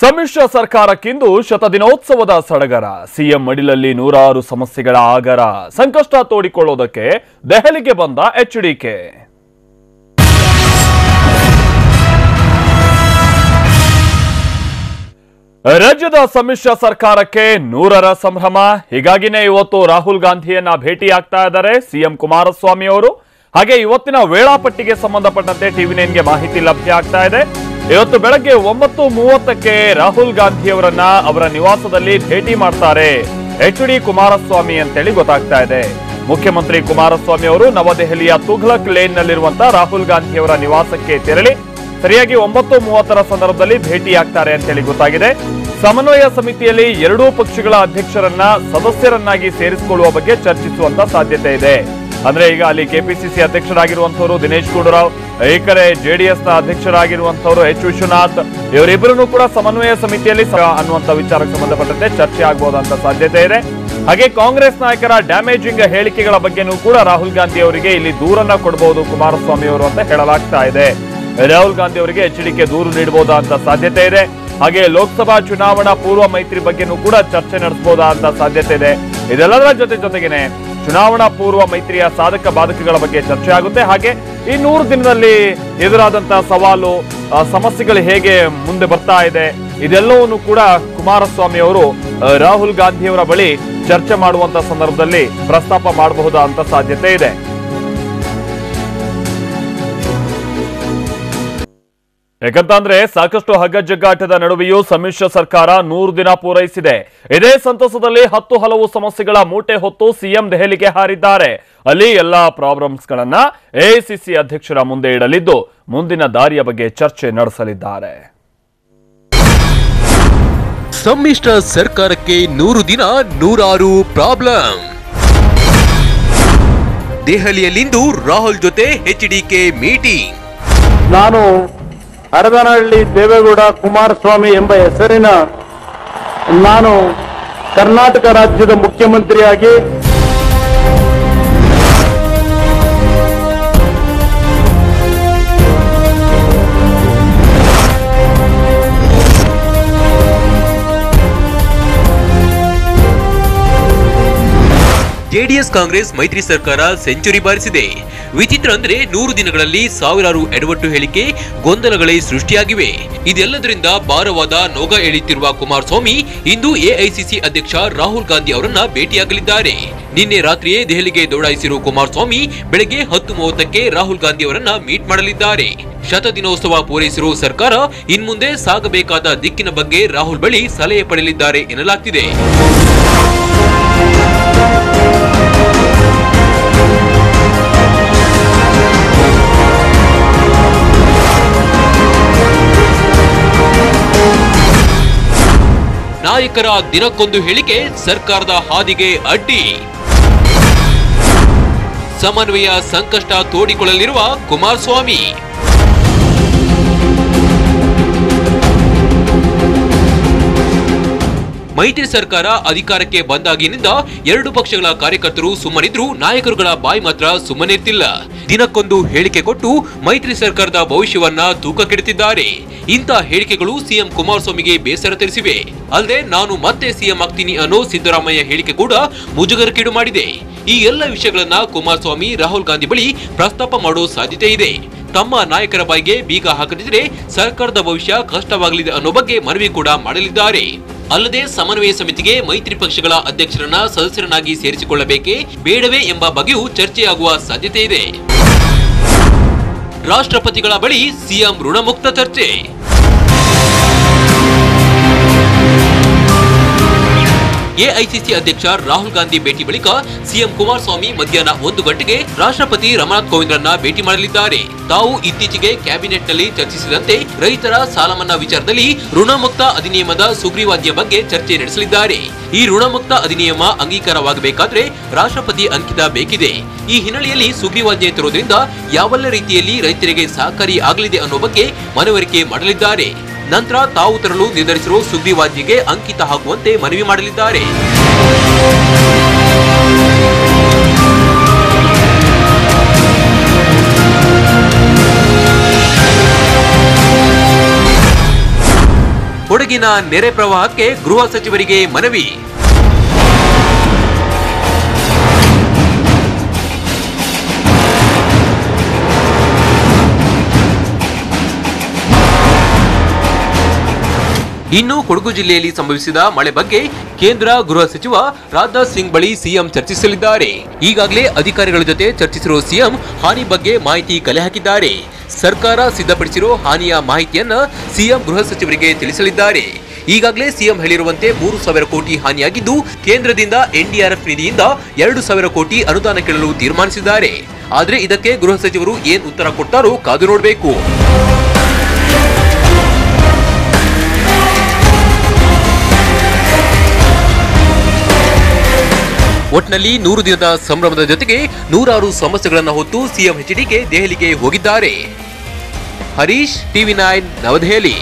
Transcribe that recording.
ಸಮ್ಮಿಶ್ರ ಸರ್ಕಾರಕ್ಕಿಂದು ಶತದಿನೋತ್ಸವದ ಸಡಗರ. ಸಿಎಂ ಮಡಿಲಲ್ಲಿ ನೂರಾರು ಸಮಸ್ಯೆಗಳ ಆಗರ. ಸಂಕಷ್ಟ ತೋಡಿಕೊಳ್ಳೋದಕ್ಕೆ ದೆಹಲಿಗೆ ಬಂದ ಎಚ್ಡಿಕೆ. ರಾಜ್ಯದ ಸಮ್ಮಿಶ್ರ ಸರ್ಕಾರಕ್ಕೆ 100ರ ಸಂಭ್ರಮ. ಹೀಗಾಗಿನೇ ಇವತ್ತು ರಾಹುಲ್ ಗಾಂಧಿಯನ್ನ ಭೇಟಿಯಾಗ್ತಾ ಇದ್ದಾರೆ ಸಿಎಂ ಕುಮಾರಸ್ವಾಮಿ ಅವರು. ಹಾಗೆ ಇವತ್ತಿನ ವೇಳಾಪಟ್ಟಿಗೆ ಸಂಬಂಧಪಟ್ಟಂತೆ ಟಿವಿ9ಗೆ ಮಾಹಿತಿ ಲಭ್ಯ ಆಗ್ತಾ ಇದೆ. ಇವತ್ತು ಬೆಳಗ್ಗೆ 9:30ಕ್ಕೆ ರಾಹುಲ್ ಗಾಂಧಿಯವರನ್ನ ಅವರ ನಿವಾಸದಲ್ಲಿ ಭೇಟಿ ಮಾಡ್ತಾರೆ ಎಚ್ಡಿ ಕುಮಾರಸ್ವಾಮಿ ಅಂತೇಳಿ ಗೊತ್ತಾಗ್ತಾ ಇದೆ. ಮುಖ್ಯಮಂತ್ರಿ ಕುಮಾರಸ್ವಾಮಿ ಅವರು ನವದೆಹಲಿಯ ತುಘಲಕ್ ಲೇನ್ ನಲ್ಲಿರುವಂತಹ ರಾಹುಲ್ ಗಾಂಧಿಯವರ ನಿವಾಸಕ್ಕೆ ತೆರಳಿ ಸರಿಯಾಗಿ 9:30ರ ಸಂದರ್ಭದಲ್ಲಿ ಭೇಟಿಯಾಗ್ತಾರೆ ಅಂತೇಳಿ ಗೊತ್ತಾಗಿದೆ. ಸಮನ್ವಯ ಸಮಿತಿಯಲ್ಲಿ ಎರಡೂ ಪಕ್ಷಗಳ ಅಧ್ಯಕ್ಷರನ್ನ ಸದಸ್ಯರನ್ನಾಗಿ ಸೇರಿಸಿಕೊಳ್ಳುವ ಬಗ್ಗೆ ಚರ್ಚಿಸುವಂತ ಸಾಧ್ಯತೆ ಇದೆ. ಅಂದ್ರೆ ಈಗ ಅಲ್ಲಿ ಕೆಪಿಸಿಸಿ ಅಧ್ಯಕ್ಷರಾಗಿರುವಂತವರು ದಿನೇಶ್ ಗುಂಡೂರಾವ್, ಈ ಕಡೆ ಜೆಡಿಎಸ್ ನ ಅಧ್ಯಕ್ಷರಾಗಿರುವಂತವರು ಎಚ್ ವಿಶ್ವನಾಥ್, ಇವರಿಬ್ಬರನ್ನು ಕೂಡ ಸಮನ್ವಯ ಸಮಿತಿಯಲ್ಲಿ ಅನ್ನುವಂತ ವಿಚಾರಕ್ಕೆ ಸಂಬಂಧಪಟ್ಟಂತೆ ಚರ್ಚೆ ಆಗಬಹುದಂತ ಸಾಧ್ಯತೆ ಇದೆ. ಹಾಗೆ ಕಾಂಗ್ರೆಸ್ ನಾಯಕರ ಡ್ಯಾಮೇಜಿಂಗ್ ಹೇಳಿಕೆಗಳ ಬಗ್ಗೆನೂ ಕೂಡ ರಾಹುಲ್ ಗಾಂಧಿ ಅವರಿಗೆ ಇಲ್ಲಿ ದೂರನ್ನ ಕೊಡಬಹುದು ಕುಮಾರಸ್ವಾಮಿ ಅವರು ಅಂತ ಹೇಳಲಾಗ್ತಾ ಇದೆ. ರಾಹುಲ್ ಗಾಂಧಿ ಅವರಿಗೆ ಎಚ್ಡಿಕೆ ದೂರು ನೀಡಬಹುದಾ ಅಂತ ಸಾಧ್ಯತೆ ಇದೆ. ಹಾಗೆ ಲೋಕಸಭಾ ಚುನಾವಣಾ ಪೂರ್ವ ಮೈತ್ರಿ ಬಗ್ಗೆನೂ ಕೂಡ ಚರ್ಚೆ ನಡೆಸಬಹುದಾ ಅಂತ ಸಾಧ್ಯತೆ ಇದೆ. ಇದೆಲ್ಲದರ ಜೊತೆಗೇನೆ ಚುನಾವಣಾ ಪೂರ್ವ ಮೈತ್ರಿಯ ಸಾಧಕ ಬಾಧಕಗಳ ಬಗ್ಗೆ ಚರ್ಚೆ ಆಗುತ್ತೆ. ಹಾಗೆ ಈ 100 ದಿನದಲ್ಲಿ ಎದುರಾದಂತಹ ಸವಾಲು, ಸಮಸ್ಯೆಗಳು ಹೇಗೆ ಮುಂದೆ ಬರ್ತಾ ಇದೆ, ಇದೆಲ್ಲವನ್ನು ಕೂಡ ಕುಮಾರಸ್ವಾಮಿ ಅವರು ರಾಹುಲ್ ಗಾಂಧಿಯವರ ಬಳಿ ಚರ್ಚೆ ಮಾಡುವಂತ ಸಂದರ್ಭದಲ್ಲಿ ಪ್ರಸ್ತಾಪ ಮಾಡಬಹುದಾ ಅಂತ ಸಾಧ್ಯತೆ ಇದೆ. ಯಾಕಂತಂದ್ರೆ ಸಾಕಷ್ಟು ಹಗ್ಗಜಗ್ಗಾಟದ ನಡುವೆಯೂ ಸಮ್ಮಿಶ್ರ ಸರ್ಕಾರ 100 ದಿನ ಪೂರೈಸಿದೆ. ಇದೇ ಸಂತಸದಲ್ಲಿ 10 ಹಲವು ಸಮಸ್ಯೆಗಳ ಮೂಟೆ ಹೊತ್ತು ಸಿಎಂ ದೆಹಲಿಗೆ ಹಾರಿದ್ದಾರೆ. ಅಲ್ಲಿ ಎಲ್ಲಾ ಪ್ರಾಬ್ಲಮ್ಸ್ ಗಳನ್ನ ಎಐಸಿಸಿ ಅಧ್ಯಕ್ಷರ ಮುಂದೆ ಇಡಲಿದ್ದು ಮುಂದಿನ ದಾರಿಯ ಬಗ್ಗೆ ಚರ್ಚೆ ನಡೆಸಲಿದ್ದಾರೆ. ಸಮ್ಮಿಶ್ರ ಸರ್ಕಾರಕ್ಕೆ 100 ದಿನ 100 ಪ್ರಾಬ್ಲಮ್. ದೆಹಲಿಯಲ್ಲಿಂದು ರಾಹುಲ್ ಜೊತೆ ಎಚ್ಡಿಕೆ ಮೀಟಿಂಗ್. ನಾನು ಹರದನಹಳ್ಳಿ ದೇವೇಗೌಡ ಕುಮಾರಸ್ವಾಮಿ ಎಂಬ ಹೆಸರಿನ ನಾನು ಕರ್ನಾಟಕ ರಾಜ್ಯದ ಮುಖ್ಯಮಂತ್ರಿಯಾಗಿ ಜೆಡಿಎಸ್ ಕಾಂಗ್ರೆಸ್ ಮೈತ್ರಿ ಸರ್ಕಾರ ಸೆಂಚುರಿ ಬಾರಿಸಿದೆ. ವಿಚಿತ್ರ ಅಂದ್ರೆ 100 ದಿನಗಳಲ್ಲಿ ಸಾವಿರಾರು ಎಡವಟ್ಟು ಹೇಳಿಕೆ, ಗೊಂದಲಗಳೇ ಸೃಷ್ಟಿಯಾಗಿವೆ. ಇದೆಲ್ಲದರಿಂದ ಭಾರವಾದ ನೊಗ ಎಳೆಯುತ್ತಿರುವ ಕುಮಾರಸ್ವಾಮಿ ಇಂದು ಎಐಸಿಸಿ ಅಧ್ಯಕ್ಷ ರಾಹುಲ್ ಗಾಂಧಿ ಅವರನ್ನ ಭೇಟಿಯಾಗಲಿದ್ದಾರೆ. ನಿನ್ನೆ ರಾತ್ರಿಯೇ ದೆಹಲಿಗೆ ದೌಡಾಯಿಸಿರುವ ಕುಮಾರಸ್ವಾಮಿ ಬೆಳಗ್ಗೆ 10:30ಕ್ಕೆ ರಾಹುಲ್ ಗಾಂಧಿ ಅವರನ್ನ ಮೀಟ್ ಮಾಡಲಿದ್ದಾರೆ. ಶತದಿನೋತ್ಸವ ಪೂರೈಸಿರುವ ಸರ್ಕಾರ ಇನ್ಮುಂದೆ ಸಾಗಬೇಕಾದ ದಿಕ್ಕಿನ ಬಗ್ಗೆ ರಾಹುಲ್ ಬಳಿ ಸಲಹೆ ಪಡೆಯಲಿದ್ದಾರೆ ಎನ್ನಲಾಗ್ತಿದೆ. ನಾಯಕರ ದಿನಕ್ಕೊಂದು ಹೇಳಿಕೆ ಸರ್ಕಾರದ ಹಾದಿಗೆ ಅಡ್ಡಿ. ಸಮನ್ವಯ ಸಂಕಷ್ಟ ತೋಡಿಕೊಳ್ಳಲಿರುವ ಕುಮಾರಸ್ವಾಮಿ. ಮೈತ್ರಿ ಸರ್ಕಾರ ಅಧಿಕಾರಕ್ಕೆ ಬಂದಾಗಿನಿಂದ ಎರಡು ಪಕ್ಷಗಳ ಕಾರ್ಯಕರ್ತರು ಸುಮ್ಮನಿದ್ರು, ನಾಯಕರುಗಳ ಬಾಯಿ ಮಾತ್ರ ಸುಮ್ಮನಿರ್ತಿಲ್ಲ. ದಿನಕ್ಕೊಂದು ಹೇಳಿಕೆ ಕೊಟ್ಟು ಮೈತ್ರಿ ಸರ್ಕಾರದ ಭವಿಷ್ಯವನ್ನ ತೂಕ ಕೆಡುತ್ತಿದ್ದಾರೆ. ಇಂಥ ಹೇಳಿಕೆಗಳು ಸಿಎಂ ಕುಮಾರಸ್ವಾಮಿಗೆ ಬೇಸರ ತರಿಸಿವೆ. ಅಲ್ಲದೆ ನಾನು ಮತ್ತೆ ಸಿಎಂ ಆಗ್ತೀನಿ ಅನ್ನೋ ಸಿದ್ದರಾಮಯ್ಯ ಹೇಳಿಕೆ ಕೂಡ ಮುಜುಗರಕ್ಕೀಡು ಮಾಡಿದೆ. ಈ ಎಲ್ಲ ವಿಷಯಗಳನ್ನ ಕುಮಾರಸ್ವಾಮಿ ರಾಹುಲ್ ಗಾಂಧಿ ಬಳಿ ಪ್ರಸ್ತಾಪ ಮಾಡೋ ಸಾಧ್ಯತೆ ಇದೆ. ತಮ್ಮ ನಾಯಕರ ಬಾಯಿಗೆ ಬೀಗ ಹಾಕದಿದ್ರೆ ಸರ್ಕಾರದ ಭವಿಷ್ಯ ಕಷ್ಟವಾಗಲಿದೆ ಅನ್ನೋ ಬಗ್ಗೆ ಮನವಿ ಕೂಡ ಮಾಡಲಿದ್ದಾರೆ. ಅಲ್ಲದೆ ಸಮನ್ವಯ ಸಮಿತಿಗೆ ಮೈತ್ರಿ ಪಕ್ಷಗಳ ಅಧ್ಯಕ್ಷರನ್ನ ಸದಸ್ಯರನ್ನಾಗಿ ಸೇರಿಸಿಕೊಳ್ಳಬೇಕೇ ಬೇಡವೇ ಎಂಬ ಬಗ್ಗೆಯೂ ಚರ್ಚೆಯಾಗುವ ಸಾಧ್ಯತೆ ಇದೆ. ರಾಷ್ಟ್ರಪತಿಗಳ ಬಳಿ ಸಿಎಂ ಋಣಮುಕ್ತ ಚರ್ಚೆ. ಎಐಸಿಸಿ ಅಧ್ಯಕ್ಷ ರಾಹುಲ್ ಗಾಂಧಿ ಭೇಟಿ ಬಳಿಕ ಸಿಎಂ ಕುಮಾರಸ್ವಾಮಿ ಮಧ್ಯಾಹ್ನ 1 ಗಂಟೆಗೆ ರಾಷ್ಟ್ರಪತಿ ರಾಮನಾಥ್ ಕೋವಿಂದ್ರನ್ನ ಭೇಟಿ ಮಾಡಲಿದ್ದಾರೆ. ತಾವು ಇತ್ತೀಚೆಗೆ ಕ್ಯಾಬಿನೆಟ್ನಲ್ಲಿ ಚರ್ಚಿಸಿದಂತೆ ರೈತರ ಸಾಲ ಮನ್ನಾ ವಿಚಾರದಲ್ಲಿ ಋಣಮುಕ್ತ ಅಧಿನಿಯಮದ ಸುಗ್ರೀವಾಜ್ಞೆ ಬಗ್ಗೆ ಚರ್ಚೆ ನಡೆಸಲಿದ್ದಾರೆ. ಈ ಋಣಮುಕ್ತ ಅಧಿನಿಯಮ ಅಂಗೀಕಾರವಾಗಬೇಕಾದ್ರೆ ರಾಷ್ಟ್ರಪತಿ ಅಂಕಿತ ಬೇಕಿದೆ. ಈ ಹಿನ್ನೆಲೆಯಲ್ಲಿ ಸುಗ್ರೀವಾಜ್ಞೆ ತರುವುದರಿಂದ ಯಾವೆಲ್ಲ ರೀತಿಯಲ್ಲಿ ರೈತರಿಗೆ ಸಹಕಾರಿ ಆಗಲಿದೆ ಅನ್ನೋ ಬಗ್ಗೆ ಮನವರಿಕೆ ಮಾಡಲಿದ್ದಾರೆ. ನಂತರ ತಾವು ತರಲು ನಿರ್ಧರಿಸಿರುವ ಸುಗ್ರೀವಾಜ್ಞೆಗೆ ಅಂಕಿತ ಹಾಕುವಂತೆ ಮನವಿ ಮಾಡಲಿದ್ದಾರೆ. ಕೊಡಗಿನ ನೆರೆ ಪ್ರವಾಹಕ್ಕೆ ಗೃಹ ಸಚಿವರಿಗೆ ಮನವಿ. ಇನ್ನು ಕೊಡಗು ಜಿಲ್ಲೆಯಲ್ಲಿ ಸಂಭವಿಸಿದ ಮಳೆ ಬಗ್ಗೆ ಕೇಂದ್ರ ಗೃಹ ಸಚಿವ ರಾಜನಾಥ್ ಸಿಂಗ್ ಬಳಿ ಸಿಎಂ ಚರ್ಚಿಸಲಿದ್ದಾರೆ. ಈಗಾಗಲೇ ಅಧಿಕಾರಿಗಳ ಜೊತೆ ಚರ್ಚಿಸಿರುವ ಸಿಎಂ ಹಾನಿ ಬಗ್ಗೆ ಮಾಹಿತಿ ಕಲೆ ಹಾಕಿದ್ದಾರೆ. ಸರ್ಕಾರ ಸಿದ್ಧಪಡಿಸಿರೋ ಹಾನಿಯ ಮಾಹಿತಿಯನ್ನ ಸಿಎಂ ಗೃಹ ಸಚಿವರಿಗೆ ತಿಳಿಸಲಿದ್ದಾರೆ. ಈಗಾಗಲೇ ಸಿಎಂ ಹೇಳಿರುವಂತೆ 3,000 ಕೋಟಿ ಹಾನಿಯಾಗಿದ್ದು ಕೇಂದ್ರದಿಂದ ಎನ್ಡಿಆರ್ಎಫ್ ನಿಧಿಯಿಂದ 2,000 ಕೋಟಿ ಅನುದಾನ ಕೇಳಲು ತೀರ್ಮಾನಿಸಿದ್ದಾರೆ. ಆದ್ರೆ ಇದಕ್ಕೆ ಗೃಹ ಸಚಿವರು ಏನ್ ಉತ್ತರ ಕೊಡ್ತಾರೋ ಕಾದು ನೋಡಬೇಕು. ಒಟ್ನಲ್ಲಿ 100 ದಿನದ ಸಂಭ್ರಮದ ಜೊತೆಗೆ 106 ಸಮಸ್ಯೆಗಳನ್ನು ಹೊತ್ತು ಸಿಎಂ ಎಚ್ಡಿಕೆ ದೆಹಲಿಗೆ ಹೋಗಿದ್ದಾರೆ. ಹರೀಶ್, ಟಿವಿ9 ನವದೆಹಲಿ.